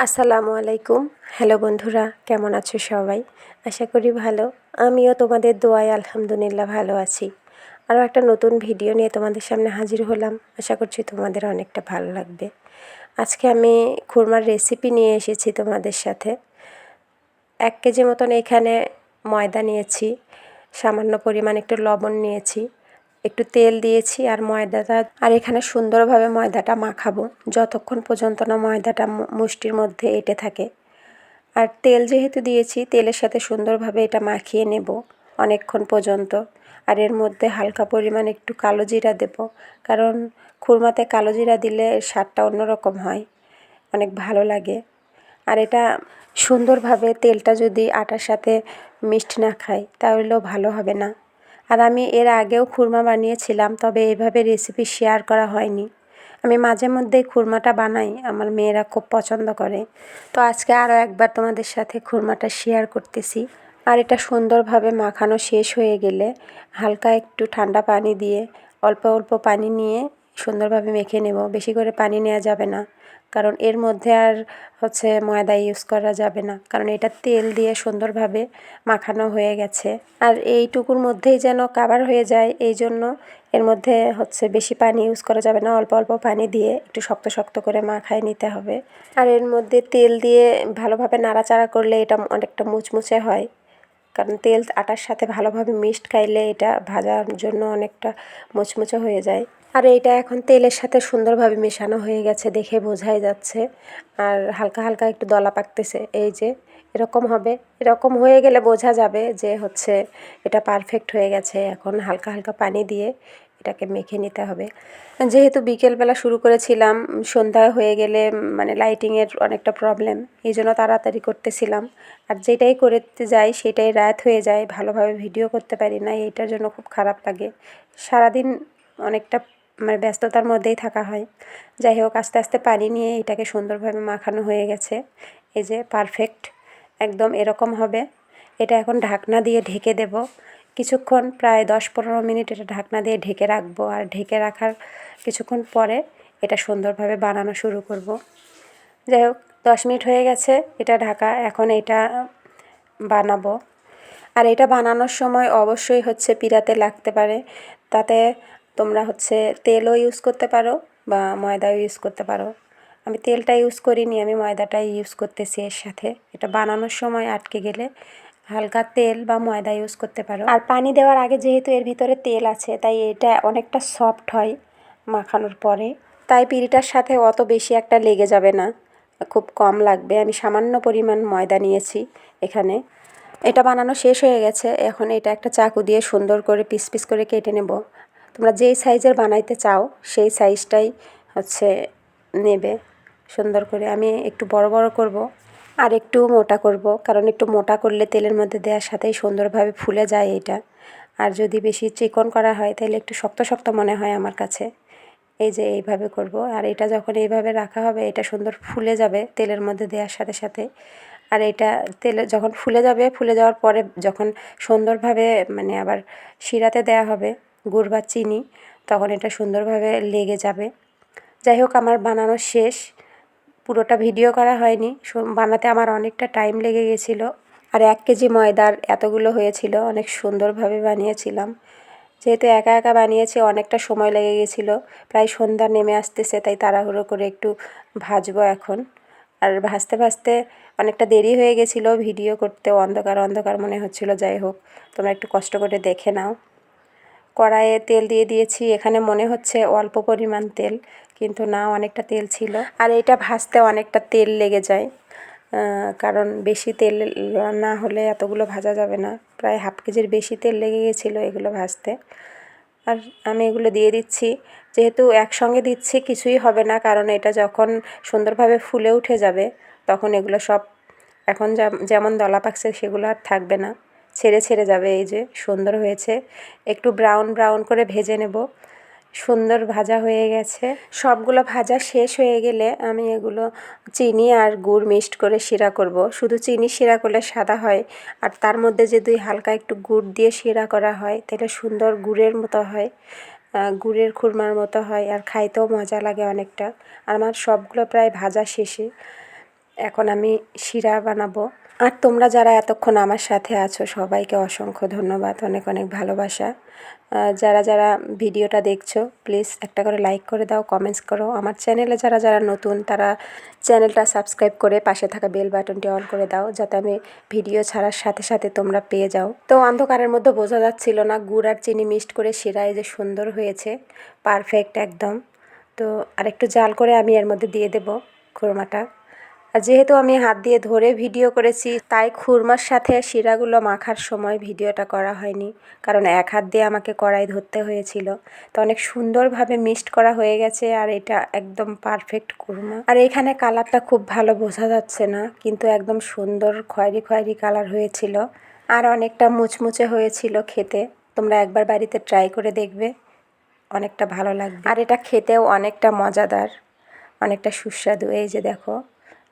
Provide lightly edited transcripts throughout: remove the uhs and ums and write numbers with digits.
আসসালামু আলাইকুম। হ্যালো বন্ধুরা, কেমন আছো সবাই? আশা করি ভালো। আমিও তোমাদের দোয়ায় আলহামদুলিল্লাহ ভালো আছি। আরও একটা নতুন ভিডিও নিয়ে তোমাদের সামনে হাজির হলাম। আশা করছি তোমাদের অনেকটা ভালো লাগবে। আজকে আমি খুরমার রেসিপি নিয়ে এসেছি তোমাদের সাথে। 1 কেজি মতন এখানে ময়দা নিয়েছি, সামান্য পরিমাণ একটু লবণ নিয়েছি, একটু তেল দিয়েছি আর ময়দাটা আর এখানে সুন্দরভাবে ময়দাটা মাখাবো যতক্ষণ পর্যন্ত না ময়দাটা মুষ্টির মধ্যে এঁটে থাকে। আর তেল যেহেতু দিয়েছি, তেলের সাথে সুন্দরভাবে এটা মাখিয়ে নেব অনেকক্ষণ পর্যন্ত। আর এর মধ্যে হালকা পরিমাণ একটু কালো জিরা দেব, কারণ খুরমাতে কালো জিরা দিলে স্বাদটা অন্যরকম হয়, অনেক ভালো লাগে। আর এটা সুন্দরভাবে তেলটা যদি আটার সাথে মিক্সড না খায় তাহলেও ভালো হবে না। আর আমি এর আগেও খুরমা বানিয়েছিলাম, তবে এইভাবে রেসিপি শেয়ার করা হয়নি। আমি মাঝে মধ্যেই খুরমাটা বানাই, আমার মেয়েরা খুব পছন্দ করে। তো আজকে আরও একবার তোমাদের সাথে খুরমাটা শেয়ার করতেছি। আর এটা সুন্দরভাবে মাখানো শেষ হয়ে গেলে হালকা একটু ঠান্ডা পানি দিয়ে অল্প অল্প পানি নিয়ে সুন্দরভাবে মেখে নেব। বেশি করে পানি নেওয়া যাবে না, কারণ এর মধ্যে আর ময়দা ইউজ করা যাবে না, কারণ এটা তেল দিয়ে সুন্দরভাবে মাখানো হয়ে গেছে। আর এইটুকুর মধ্যেই যেন কাভার হয়ে যায়, এই জন্য এর মধ্যে বেশি পানি ইউজ করা যাবে না। অল্প অল্প পানি দিয়ে একটু শক্ত শক্ত করে মাখায় নিতে হবে। আর এর মধ্যে তেল দিয়ে ভালোভাবে নাড়াচাড়া করলে এটা অনেকটা মুচমুচে হয়, কারণ তেল আটার সাথে ভালোভাবে মিক্সড খাইলে এটা ভাজার জন্য অনেকটা মুচমুচে হয়ে যায়। আর এইটা এখন তেলের সাথে সুন্দরভাবে মেশানো হয়ে গেছে, দেখে বোঝাই যাচ্ছে। আর হালকা হালকা একটু দলা পাকতেছে, এই যে এরকম হবে। এরকম হয়ে গেলে বোঝা যাবে যে এটা পারফেক্ট হয়ে গেছে। এখন হালকা হালকা পানি দিয়ে এটাকে মেখে নিতে হবে। যেহেতু বিকেলবেলা শুরু করেছিলাম, সন্ধ্যা হয়ে গেলে লাইটিংয়ের অনেকটা প্রবলেম, এই জন্য তাড়াতাড়ি করতেছিলাম। আর যেটাই করতে যাই সেটাই রাত হয়ে যায়, ভালোভাবে ভিডিও করতে পারি না, এইটার জন্য খুব খারাপ লাগে। সারাদিন অনেকটা ব্যস্ততার মধ্যেই থাকা হয়। যাই হোক, আস্তে আস্তে পানি নিয়ে এটাকে সুন্দরভাবে মাখানো হয়ে গেছে। এই যে পারফেক্ট একদম এরকম হবে। এটা এখন ঢাকনা দিয়ে ঢেকে দেব কিছুক্ষণ, প্রায় 10-15 মিনিট এটা ঢাকনা দিয়ে ঢেকে রাখবো। আর ঢেকে রাখার কিছুক্ষণ পরে এটা সুন্দরভাবে বানানো শুরু করব। যাই হোক, 10 মিনিট হয়ে গেছে এটা ঢাকা, এখন এটা বানাবো। আর এটা বানানোর সময় অবশ্যই পিরাতে লাগতে পারে, তাতে তোমরা তেলও ইউজ করতে পারো বা ময়দাও ইউজ করতে পারো। আমি তেলটা ইউজ করিনি, আমি ময়দাটাই ইউজ করতেছি এর সাথে। এটা বানানোর সময় আটকে গেলে হালকা তেল বা ময়দা ইউজ করতে পারো। আর পানি দেওয়ার আগে যেহেতু এর ভিতরে তেল আছে, তাই এটা অনেকটা সফট হয় মাখানোর পরে, তাই পিঠাটার সাথে অত বেশি একটা লেগে যাবে না, খুব কম লাগবে। আমি সামান্য পরিমাণ ময়দা নিয়েছি এখানে। এটা বানানো শেষ হয়ে গেছে, এখন এটা একটা চাকু দিয়ে সুন্দর করে পিস পিস করে কেটে নেব। তোমরা যেই সাইজের বানাইতে চাও সেই সাইজটাই নেবে সুন্দর করে। আমি একটু বড় বড় করব আর একটু মোটা করব, কারণ একটু মোটা করলে তেলের মধ্যে দেওয়ার সাথেই সুন্দরভাবে ফুলে যায় এটা। আর যদি বেশি চিকন করা হয় তাহলে একটু শক্ত শক্ত মনে হয় আমার কাছে। এই যে এইভাবে করব। আর এটা যখন এইভাবে রাখা হবে এটা সুন্দর ফুলে যাবে তেলের মধ্যে দেওয়ার সাথে সাথে। আর এটা তেলে যখন ফুলে যাবে, ফুলে যাওয়ার পরে যখন সুন্দরভাবে আবার শিরাতে দেওয়া হবে গুড় বা চিনি, তখন এটা সুন্দরভাবে লেগে যাবে। যাই হোক, আমার বানানো শেষ, পুরোটা ভিডিও করা হয়নি, বানাতে আমার অনেকটা টাইম লেগে গেছিলো। আর 1 কেজি ময়দার এতগুলো হয়েছিল, অনেক সুন্দরভাবে বানিয়েছিলাম। যেহেতু একা একা বানিয়েছি অনেকটা সময় লেগে গেছিলো, প্রায় সন্ধ্যা নেমে আসতেছে, তাই তাড়াহুড়ো করে একটু ভাজবো এখন। আর ভাজতে ভাজতে অনেকটা দেরি হয়ে গেছিলো, ভিডিও করতেও অন্ধকার অন্ধকার মনে হচ্ছিলো। যাই হোক, তোমরা একটু কষ্ট করে দেখে নাও। কড়াইয়ে তেল দিয়ে দিয়েছি, এখানে মনে হচ্ছে অল্প পরিমাণ তেল, কিন্তু না, অনেকটা তেল ছিল। আর এটা ভাজতে অনেকটা তেল লেগে যায়, কারণ বেশি তেল না হলে এতগুলো ভাজা যাবে না। প্রায় 1/2 কেজির বেশি তেল লেগে গেছিলো এগুলো ভাজতে। আর আমি এগুলো দিয়ে দিচ্ছি, যেহেতু একসঙ্গে দিচ্ছি কিছুই হবে না, কারণ এটা যখন সুন্দরভাবে ফুলে উঠে যাবে তখন এগুলো সব এখন যেমন দলা পাকছে সেগুলো আর থাকবে না, ছেড়ে ছেড়ে যাবে। এই যে সুন্দর হয়েছে, একটু ব্রাউন ব্রাউন করে ভেজে নেব। সুন্দর ভাজা হয়ে গেছে। সবগুলো ভাজা শেষ হয়ে গেলে আমি এগুলো চিনি আর গুড় মিক্সড করে শিরা করব। শুধু চিনি শিরা করলে সাদা হয়, আর তার মধ্যে যদি হালকা একটু গুড় দিয়ে শিরা করা হয় তাহলে সুন্দর গুড়ের মতো হয়, গুড়ের খুরমার মতো হয়, আর খাইতেও মজা লাগে অনেকটা। আমার সবগুলো প্রায় ভাজা শেষে। এখন আমি শিরা বানাবো। আর তোমরা যারা এতক্ষণ আমার সাথে আছো সবাইকে অসংখ্য ধন্যবাদ, অনেক অনেক ভালোবাসা। যারা যারা ভিডিওটা দেখছো প্লিজ একটা করে লাইক করে দাও, কমেন্টস করো। আমার চ্যানেলে যারা যারা নতুন তারা চ্যানেলটা সাবস্ক্রাইব করে পাশে থাকা বেল বাটনটি অন করে দাও, যাতে আমি ভিডিও ছাড়ার সাথে সাথে তোমরা পেয়ে যাও। তো অন্ধকারের মধ্যে বোঝা যাচ্ছিল না গুড় আর চিনি মিক্সড করে শিরায় যে সুন্দর হয়েছে, পারফেক্ট একদম। তো আরেকটু জাল করে আমি এর মধ্যে দিয়ে দেব খুরমাটা। আর যেহেতু আমি হাত দিয়ে ধরে ভিডিও করেছি তাই খুরমার সাথে শিরাগুলো মাখার সময় ভিডিওটা করা হয়নি, কারণ এক হাত দিয়ে আমাকে কড়াই ধরতে হয়েছিল। তো অনেক সুন্দরভাবে মিক্সড করা হয়ে গেছে আর এটা একদম পারফেক্ট খুরমা। আর এখানে কালারটা খুব ভালো বোঝা যাচ্ছে না, কিন্তু একদম সুন্দর খয়েরি খয়েরি কালার হয়েছিল আর অনেকটা মুচমুচে হয়েছিল খেতে। তোমরা একবার বাড়িতে ট্রাই করে দেখবে, অনেকটা ভালো লাগবে। আর এটা খেতেও অনেকটা মজাদার, অনেকটা সুস্বাদু। এই যে দেখো,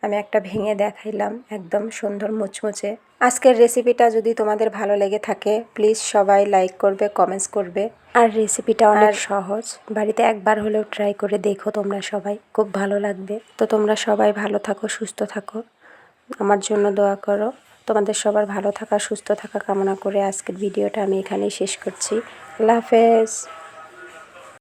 আমি একটা ভেঙে দেখাইলাম, একদম সুন্দর মুচমুচে। আজকের রেসিপিটা যদি তোমাদের ভালো লেগে থাকে প্লিজ সবাই লাইক করবে, কমেন্টস করবে। আর রেসিপিটা অনেক সহজ, বাড়িতে একবার হলেও ট্রাই করে দেখো তোমরা সবাই, খুব ভালো লাগবে। তো তোমরা সবাই ভালো থাকো, সুস্থ থাকো, আমার জন্য দোয়া করো। তোমাদের সবার ভালো থাকা, সুস্থ থাকা কামনা করে আজকের ভিডিওটা আমি এখানেই শেষ করছি। আল্লাহ হাফেজ।